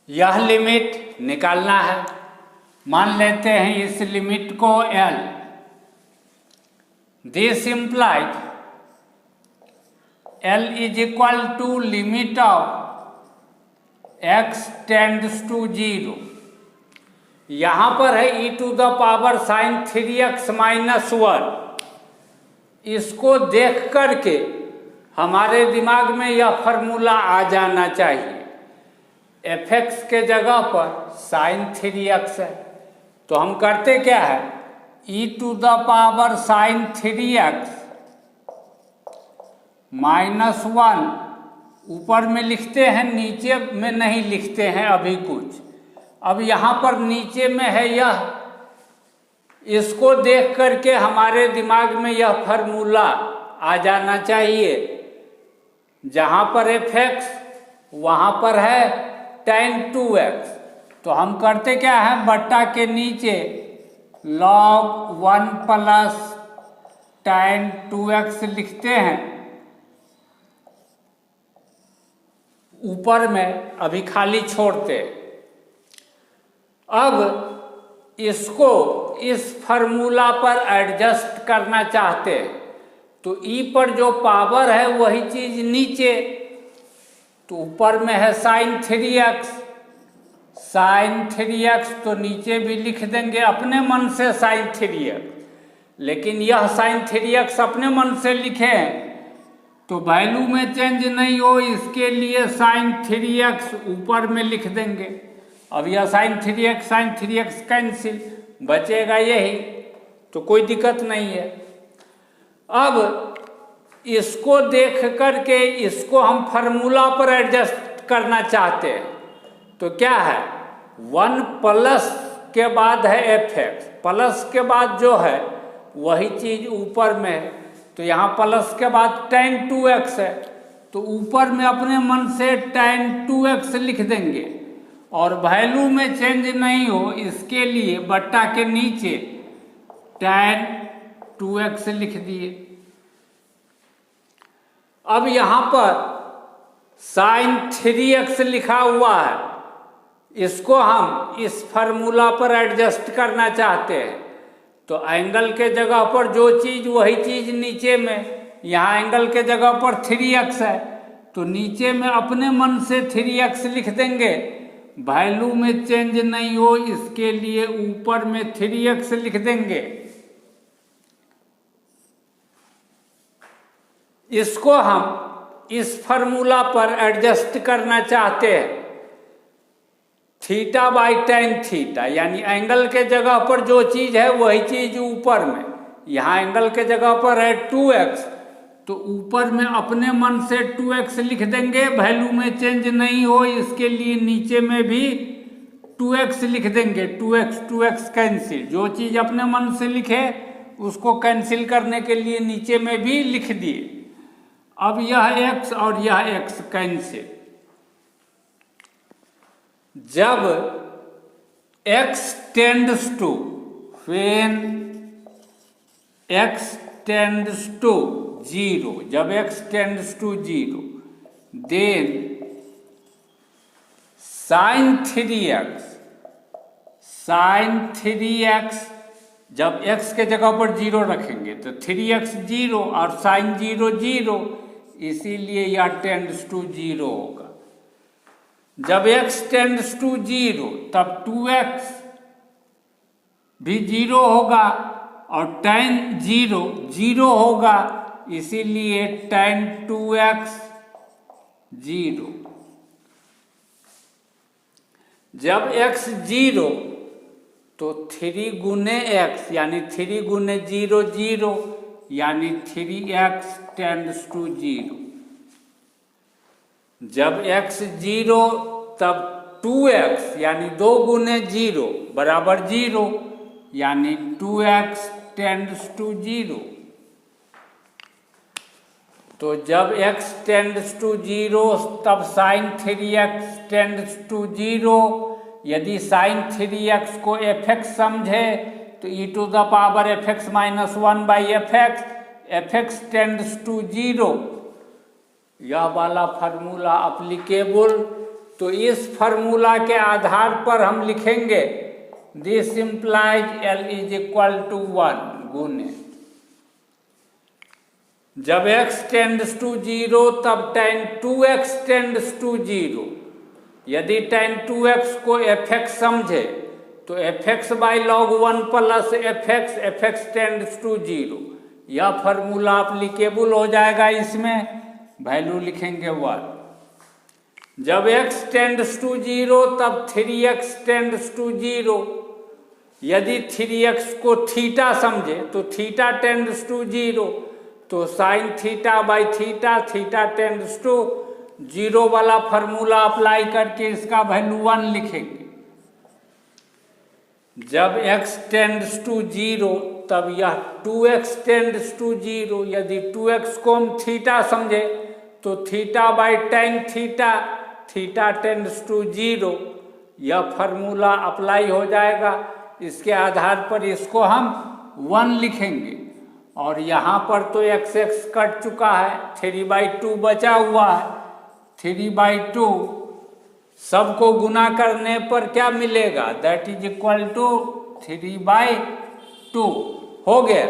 यह लिमिट निकालना है। मान लेते हैं इस लिमिट को L। This implies L is equal to limit of x tends to 0। यहाँ पर है e to the power sine 3x minus 1। इसको देख करके हमारे दिमाग में यह फॉर्मूला आ जाना चाहिए। fx के जगह पर साइन 3x है, तो हम करते क्या है, e to the power sine 3x minus 1 ऊपर में लिखते हैं, नीचे में नहीं लिखते हैं अभी कुछ। अब यहाँ पर नीचे में है यह, इसको देख करके हमारे दिमाग में यह फॉर्मूला आ जाना चाहिए। जहाँ पर fx वहाँ पर है tan 2x, तो हम करते क्या है, बट्टा के नीचे log 1 प्लस tan 2x लिखते हैं। ऊपर में अभी खाली छोड़ते। अब इसको इस फॉर्मूला पर एडजस्ट करना चाहते हैं, तो e पर जो पावर है वही चीज नीचे, तो ऊपर में है साइन 3x, साइन 3x तो नीचे भी लिख देंगे अपने मन से साइन 3x। लेकिन यह साइन 3x अपने मन से लिखे हैं तो वैल्यू में चेंज नहीं हो, इसके लिए साइन 3x ऊपर में लिख देंगे। अब यह साइन 3x कैंसिल, बचेगा यही, तो कोई दिक्कत नहीं है। अब इसको देख करके इसको हम फार्मूला पर एडजस्ट करना चाहते हैं, तो क्या है, 1 प्लस के बाद है fx, प्लस के बाद जो है वही चीज ऊपर में है, तो यहाँ प्लस के बाद tan 2x है, तो ऊपर में अपने मन से tan 2x लिख देंगे और वैल्यू में चेंज नहीं हो, इसके लिए बट्टा के नीचे tan 2x लिख दिए। अब यहाँ पर साइन 3x लिखा हुआ है, इसको हम इस फार्मूला पर एडजस्ट करना चाहते हैं, तो एंगल के जगह पर जो चीज वही चीज नीचे में, यहाँ एंगल के जगह पर 3x है तो नीचे में अपने मन से 3x लिख देंगे, वैल्यू में चेंज नहीं हो, इसके लिए ऊपर में 3x लिख देंगे। इसको हम इस फार्मूला पर एडजस्ट करना चाहते हैं, थीटा बाई tan थीटा, यानी एंगल के जगह पर जो चीज है वही चीज ऊपर में। यहाँ एंगल के जगह पर है 2x, तो ऊपर में अपने मन से 2x लिख देंगे, वैल्यू में चेंज नहीं हो, इसके लिए नीचे में भी 2x लिख देंगे। 2x कैंसिल, जो चीज अपने मन से लिखे उसको कैंसिल करने के लिए नीचे में भी लिख दिए। अब यह x और यह x कैंसिल। जब x tends to, when x tends to 0, जब x tends to 0, then sine 3x, जब x के जगह पर 0 रखेंगे तो 3x 0 और साइन 0 0, इसीलिए यह टेंड्स टू 0 होगा। जब x टेंड्स टू 0 तब 2x भी 0 होगा और tan 0 0 होगा, इसीलिए tan 2x 0। जब x 0 तो 3 गुने x, यानी 3 गुने 0 0, यानी 3x टेंड्स टू 0। जब x 0 तब 2x, यानी 2 गुने 0 बराबर 0, यानी 2x टेंड्स टू 0। तो जब x टेंड्स टू 0 तब साइन 3x टेंड्स टू 0। यदि साइन 3x को fx समझे तो e to the power fx minus 1 by fx tends to 0। यह वाला फार्मूला अप्लीकेबल तो इस फार्मूला के आधार पर हम लिखेंगे this implies L is equal to 1 गुने, जब x टेंड्स टू 0 तब tan 2x टेंड्स टू 0। यदि tan 2x को fx समझे तो fx by log 1 plus fx tends to 0। यह फार्मूला अप्लीकेबल हो जाएगा, इसमें वैल्यू लिखेंगे 1। जब x टेंड्स टू 0 तब 3x टेंड्स टू 0। यदि 3x को थीटा समझे तो थीटा टेंड्स टू 0, तो sine theta by theta, theta tends to 0 वाला फार्मूला अप्लाई करके इसका वैल्यू 1 लिखेंगे। जब x टेंड्स टू 0 तब यह 2x टेंड्स टू 0। यदि 2x को हम थीटा समझे तो theta by tan theta, theta tends to 0। यह फार्मूला अप्लाई हो जाएगा, इसके आधार पर इसको हम 1 लिखेंगे। और यहाँ पर तो x कट चुका है, 3/2 बचा हुआ है। 3/2 सबको गुना करने पर क्या मिलेगा, दैट इज इक्वल टू 3/2 हो गया।